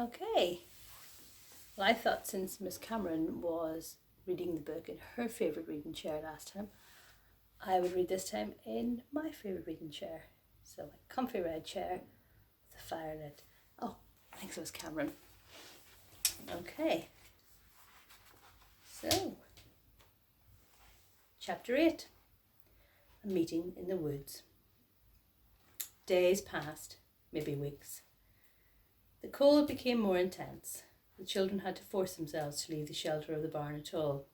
Okay. Well, I thought since Miss Cameron was reading the book in her favourite reading chair last time, I would read this time in my favourite reading chair. So a comfy red chair with a fire lit. Oh, thanks Miss Cameron. Okay. So, Chapter 8. A meeting in the woods. Days passed, maybe weeks. The cold became more intense. The children had to force themselves to leave the shelter of the barn at all.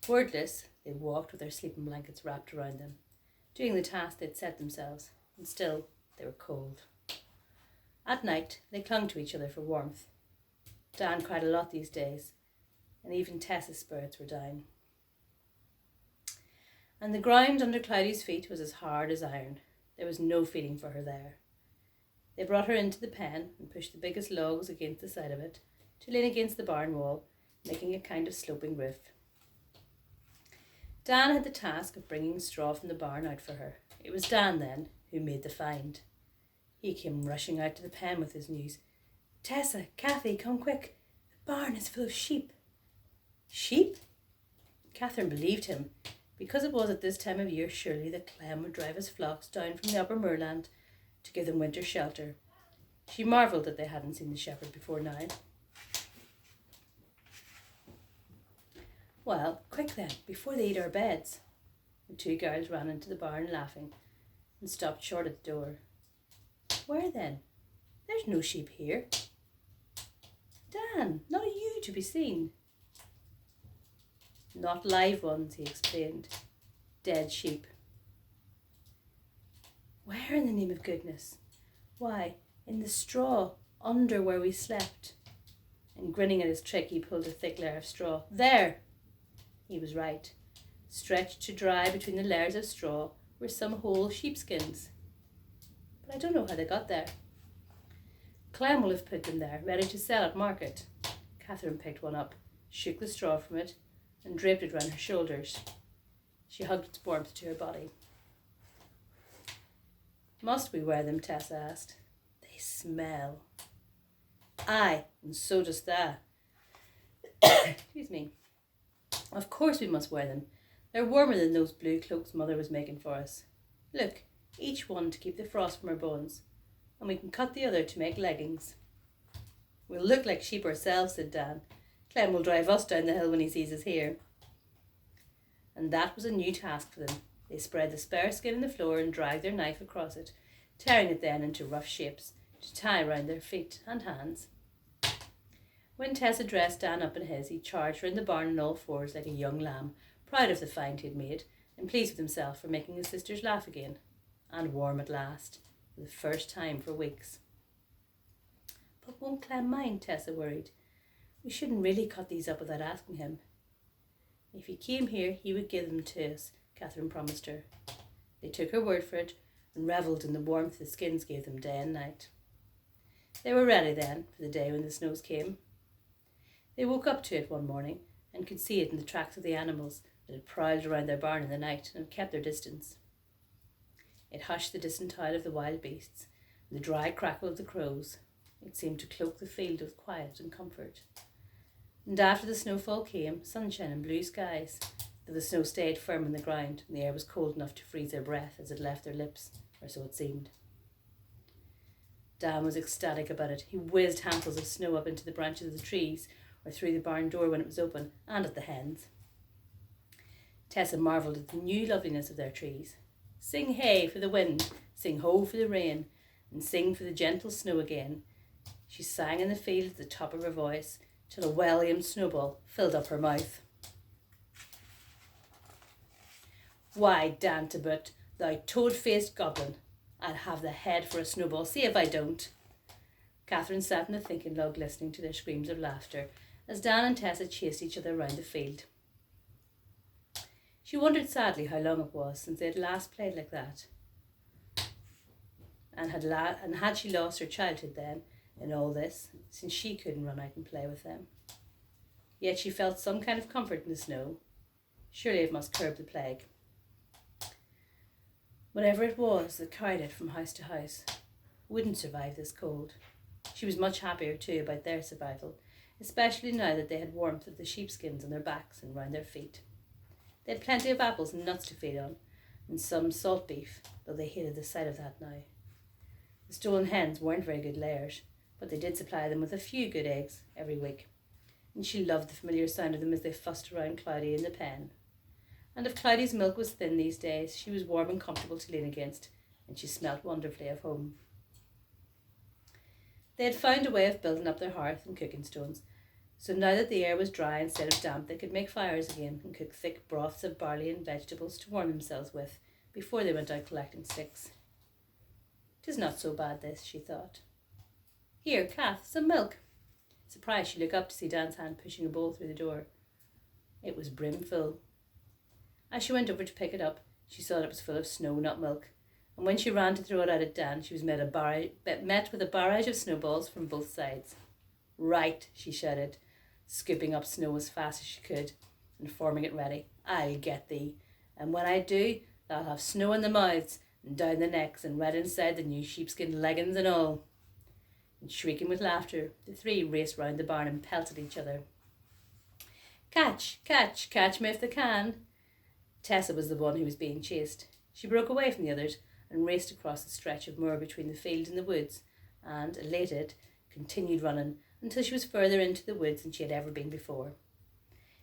Wordless, they walked with their sleeping blankets wrapped around them, doing the task they'd set themselves, and still they were cold. At night, they clung to each other for warmth. Dan cried a lot these days, and even Tessa's spirits were down. And the ground under Cloudy's feet was as hard as iron. There was no feeling for her there. They brought her into the pen and pushed the biggest logs against the side of it to lean against the barn wall, making a kind of sloping roof. Dan had the task of bringing straw from the barn out for her. It was Dan, then, who made the find. He came rushing out to the pen with his news. "Tessa, Kathy, come quick. The barn is full of sheep." Sheep? Catherine believed him, because it was at this time of year surely that Clem would drive his flocks down from the upper moorland to give them winter shelter. She marvelled that they hadn't seen the shepherd before now. "Well, quick then, before they eat our beds." The two girls ran into the barn laughing and stopped short at the door. "Where then? There's no sheep here." "Dan, not a ewe to be seen." "Not live ones," he explained. "Dead sheep." "Where in the name of goodness?" "Why, in the straw under where we slept." And grinning at his trick, he pulled a thick layer of straw. "There!" He was right. Stretched to dry between the layers of straw were some whole sheepskins. "But I don't know how they got there." "Clem will have put them there, ready to sell at market." Catherine picked one up, shook the straw from it, and draped it round her shoulders. She hugged its warmth to her body. "Must we wear them?" Tessa asked. "They smell." "Aye, and so does tha." Excuse me. "Of course we must wear them. They're warmer than those blue cloaks Mother was making for us. Look, each one to keep the frost from our bones, and we can cut the other to make leggings." "We'll look like sheep ourselves," said Dan. "Clem will drive us down the hill when he sees us here." And that was a new task for them. They spread the spare skin on the floor and dragged their knife across it, tearing it then into rough shapes to tie round their feet and hands. When Tessa dressed Dan up in his, he charged round the barn on all fours like a young lamb, proud of the find he had made, and pleased with himself for making his sisters laugh again, and warm at last, for the first time for weeks. "But won't Clem mind?" Tessa worried. "We shouldn't really cut these up without asking him." "If he came here, he would give them to us," Catherine promised her. They took her word for it and revelled in the warmth the skins gave them day and night. They were ready then for the day when the snows came. They woke up to it one morning and could see it in the tracks of the animals that had prowled around their barn in the night and had kept their distance. It hushed the distant howl of the wild beasts and the dry crackle of the crows. It seemed to cloak the field with quiet and comfort. And after the snowfall came sunshine and blue skies, though the snow stayed firm on the ground and the air was cold enough to freeze their breath as it left their lips, or so it seemed. Dan was ecstatic about it. He whizzed handfuls of snow up into the branches of the trees or through the barn door when it was open, and at the hens. Tessa marvelled at the new loveliness of their trees. Sing hey for the wind, sing ho for the rain, and sing for the gentle snow again. She sang in the field at the top of her voice, till a well-aimed snowball filled up her mouth. "Why, Dan Tabbut, thou toad-faced goblin, I'll have the head for a snowball, see if I don't." Catherine sat in the thinking log listening to their screams of laughter as Dan and Tessa chased each other round the field. She wondered sadly how long it was since they had last played like that, and had she lost her childhood then in all this, since she couldn't run out and play with them. Yet she felt some kind of comfort in the snow. Surely it must curb the plague. Whatever it was that carried it from house to house wouldn't survive this cold. She was much happier too about their survival, especially now that they had warmth of the sheepskins on their backs and round their feet. They had plenty of apples and nuts to feed on, and some salt beef, though they hated the sight of that now. The stolen hens weren't very good layers, but they did supply them with a few good eggs every week, and she loved the familiar sound of them as they fussed around Cloudy in the pen. And if Cloudy's milk was thin these days, she was warm and comfortable to lean against, and she smelt wonderfully of home. They had found a way of building up their hearth and cooking stones, so now that the air was dry instead of damp, they could make fires again and cook thick broths of barley and vegetables to warm themselves with before they went out collecting sticks. "'Tis not so bad this," she thought. "Here, Kath, some milk." Surprised, she looked up to see Dan's hand pushing a bowl through the door. It was brimful. As she went over to pick it up, she saw that it was full of snow, not milk, and when she ran to throw it out at Dan, she was met with a barrage of snowballs from both sides. "Right," she shouted, scooping up snow as fast as she could and forming it ready. "I'll get thee, and when I do, they'll have snow in the mouths and down the necks and red inside the new sheepskin leggings and all." And shrieking with laughter, the three raced round the barn and pelted each other. "Catch, catch, catch me if they can." Tessa was the one who was being chased. She broke away from the others and raced across the stretch of moor between the field and the woods, and, elated, continued running until she was further into the woods than she had ever been before.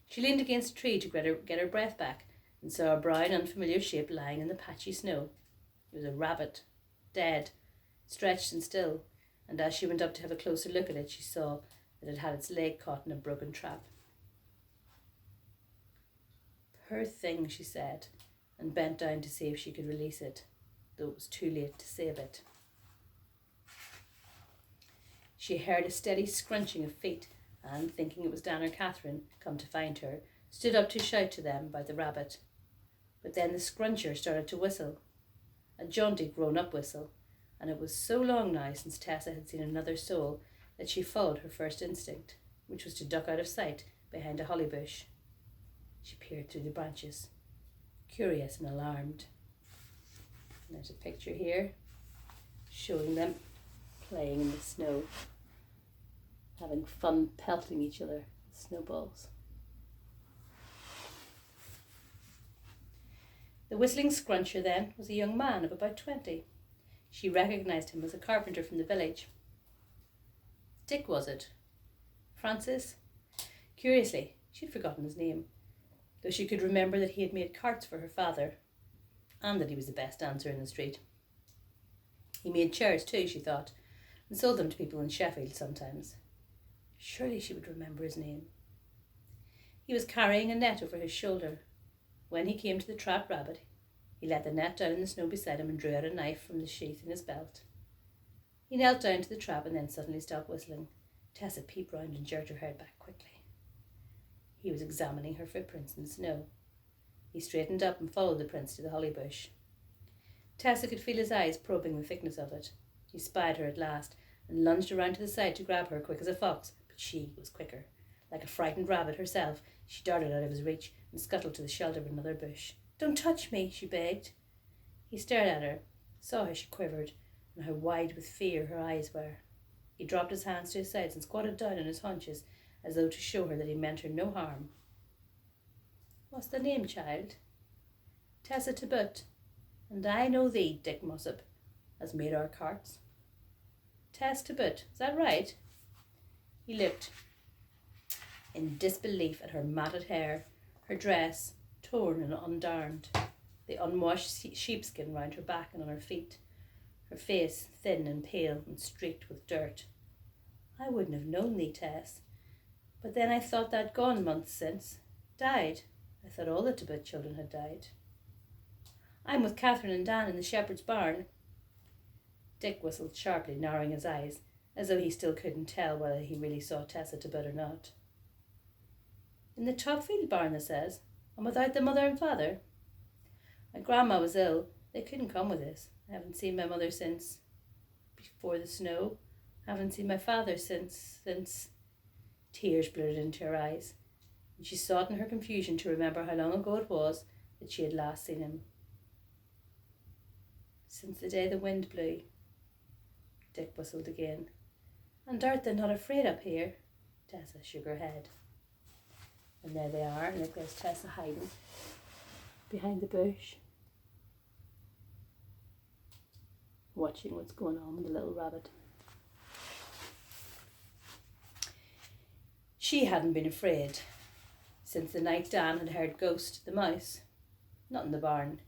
She leaned against a tree to get her breath back and saw a brown, unfamiliar shape lying in the patchy snow. It was a rabbit, dead, stretched and still, and as she went up to have a closer look at it, she saw that it had its leg caught in a broken trap. "Poor thing," she said, and bent down to see if she could release it, though it was too late to save it. She heard a steady scrunching of feet, and, thinking it was Dan or Catherine come to find her, stood up to shout to them about the rabbit. But then the scruncher started to whistle, a jaunty grown-up whistle, and it was so long now since Tessa had seen another soul that she followed her first instinct, which was to duck out of sight behind a holly bush. She peered through the branches, curious and alarmed. And there's a picture here showing them playing in the snow, having fun pelting each other with snowballs. The whistling scruncher, then, was a young man of about 20. She recognised him as a carpenter from the village. Dick, was it? Francis? Curiously, she'd forgotten his name, though she could remember that he had made carts for her father, and that he was the best dancer in the street. He made chairs too, she thought, and sold them to people in Sheffield sometimes. Surely she would remember his name. He was carrying a net over his shoulder. When he came to the trapped rabbit, he let the net down in the snow beside him and drew out a knife from the sheath in his belt. He knelt down to the trap and then suddenly stopped whistling. Tessa peeped round and jerked her head back quickly. He was examining her footprints in the snow. He straightened up and followed the prints to the holly bush. Tessa could feel his eyes probing the thickness of it. He spied her at last and lunged around to the side to grab her, quick as a fox, but she was quicker. Like a frightened rabbit herself, she darted out of his reach and scuttled to the shelter of another bush. "Don't touch me," she begged. He stared at her, saw how she quivered, and how wide with fear her eyes were. He dropped his hands to his sides and squatted down on his haunches, as though to show her that he meant her no harm. "What's the name, child?" "Tessa Tibbut. And I know thee, Dick Mossop, as made our carts." "Tess Tibbut, is that right?" He looked in disbelief at her matted hair, her dress torn and undarned, the unwashed sheepskin round her back and on her feet, her face thin and pale and streaked with dirt. "I wouldn't have known thee, Tess. But then I thought tha'd gone months since. Died. I thought all the Tibbut children had died." "I'm with Catherine and Dan in the shepherd's barn." Dick whistled sharply, narrowing his eyes, as though he still couldn't tell whether he really saw Tessa Tibbut or not. "In the Topfield barn, they says, and without the mother and father. My grandma was ill. They couldn't come with us. I haven't seen my mother since before the snow. I haven't seen my father since... Tears blurred into her eyes, and she sought in her confusion to remember how long ago it was that she had last seen him. "Since the day the wind blew." Dick whistled again. And art they not afraid up here? Tessa shook her head. And there they are, and look, there's Tessa hiding behind the bush, watching what's going on with the little rabbit. She hadn't been afraid since the night Dan had heard Ghost the mouse. Not in the barn.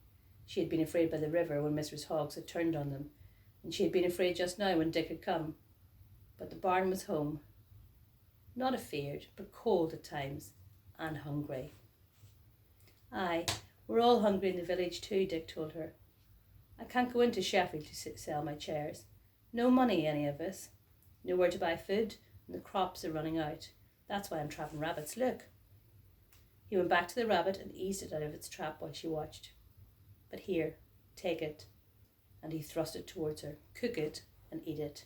She had been afraid by the river when Mistress Hoggs had turned on them, and she had been afraid just now when Dick had come. But the barn was home. Not afeared, but cold at times, and hungry. Aye, we're all hungry in the village too, Dick told her. I can't go into Sheffield to sell my chairs. No money, any of us. Nowhere to buy food, and the crops are running out. That's why I'm trapping rabbits, look. He went back to the rabbit and eased it out of its trap while she watched. But here, take it. And he thrust it towards her. Cook it and eat it.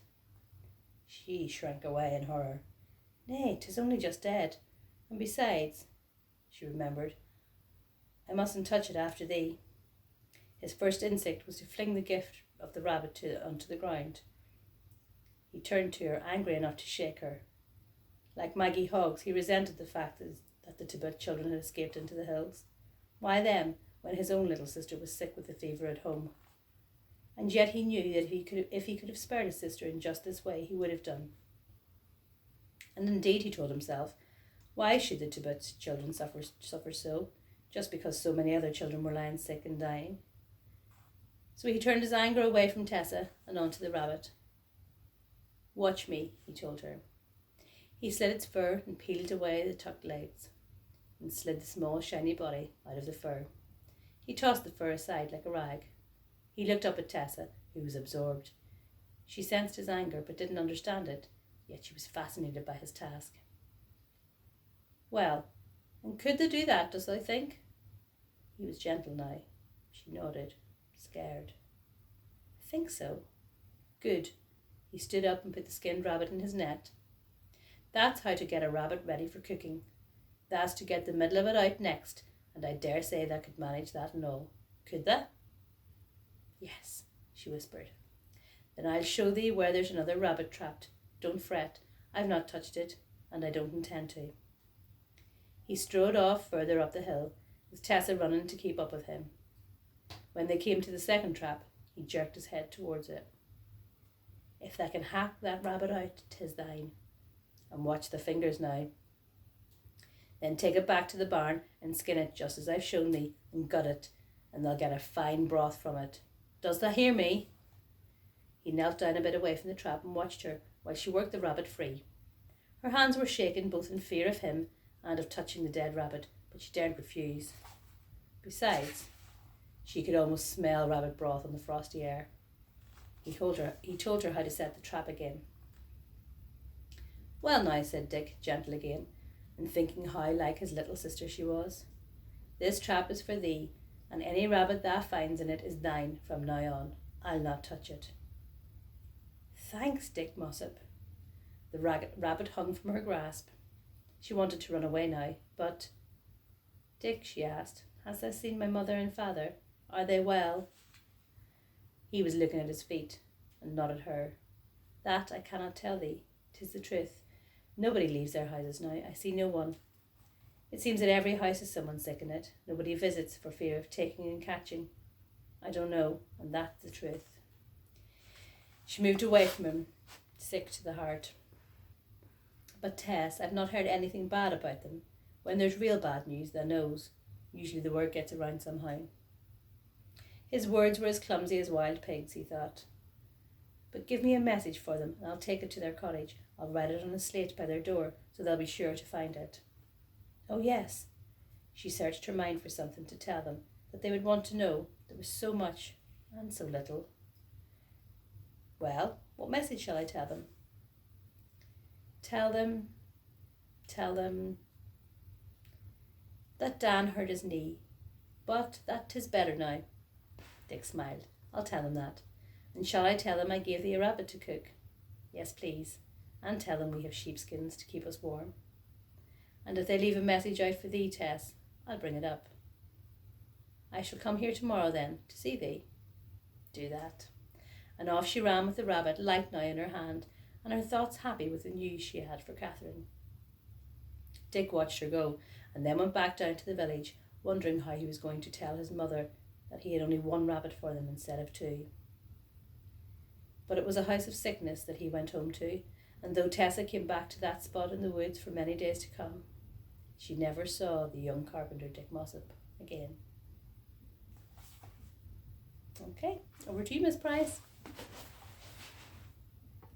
She shrank away in horror. Nay, 'tis only just dead. And besides, she remembered, I mustn't touch it after thee. His first instinct was to fling the gift of the rabbit onto the ground. He turned to her, angry enough to shake her. Like Maggie Hoggs, he resented the fact that the Tibbet children had escaped into the hills. Why them, when his own little sister was sick with the fever at home? And yet he knew that if he could have spared his sister in just this way, he would have done. And indeed, he told himself, why should the Tibbet children suffer so, just because so many other children were lying sick and dying? So he turned his anger away from Tessa and onto the rabbit. Watch me, he told her. He slit its fur and peeled away the tucked legs and slid the small shiny body out of the fur. He tossed the fur aside like a rag. He looked up at Tessa, who was absorbed. She sensed his anger but didn't understand it, yet she was fascinated by his task. Well, and could they do that, does thou think? He was gentle now. She nodded, scared. I think so. Good. He stood up and put the skinned rabbit in his net. That's how to get a rabbit ready for cooking. That's to get the middle of it out next, and I dare say they could manage that and all. Could they? Yes, she whispered. Then I'll show thee where there's another rabbit trapped. Don't fret. I've not touched it, and I don't intend to. He strode off further up the hill, with Tessa running to keep up with him. When they came to the second trap, he jerked his head towards it. If they can hack that rabbit out, 'tis thine. And watch the fingers now. Then take it back to the barn and skin it just as I've shown thee, and gut it, and they'll get a fine broth from it. Does thou hear me? He knelt down a bit away from the trap and watched her while she worked the rabbit free. Her hands were shaken both in fear of him and of touching the dead rabbit, but she daren't refuse. Besides, she could almost smell rabbit broth on the frosty air. He told her how to set the trap again. Well now, said Dick, gentle again, and thinking how like his little sister she was. This trap is for thee, and any rabbit thou finds in it is thine from now on. I'll not touch it. Thanks, Dick Mossop. The rabbit hung from her grasp. She wanted to run away now, but... Dick, she asked, hast thou seen my mother and father? Are they well? He was looking at his feet, and not at her. That I cannot tell thee. 'Tis the truth. Nobody leaves their houses now. I see no one. It seems that every house has someone sick in it. Nobody visits for fear of taking and catching. I don't know, and that's the truth. She moved away from him, sick to the heart. But Tess, I've not heard anything bad about them. When there's real bad news, thou knows. Usually the word gets around somehow. His words were as clumsy as wild pigs, he thought. But give me a message for them, and I'll take it to their cottage. I'll write it on a slate by their door, so they'll be sure to find it. Oh, yes. She searched her mind for something to tell them, that they would want to know. There was so much, and so little. Well, what message shall I tell them? Tell them that Dan hurt his knee, but that 'tis better now. Dick smiled. I'll tell them that. And shall I tell them I gave thee a rabbit to cook? Yes, please. And tell them we have sheepskins to keep us warm. And if they leave a message out for thee, Tess, I'll bring it up. I shall come here tomorrow then, to see thee. Do that. And off she ran with the rabbit, light now in her hand, and her thoughts happy with the news she had for Catherine. Dick watched her go, and then went back down to the village, wondering how he was going to tell his mother that he had only one rabbit for them instead of two. But it was a house of sickness that he went home to, and though Tessa came back to that spot in the woods for many days to come, she never saw the young carpenter Dick Mossop again. Okay, over to you, Miss Price.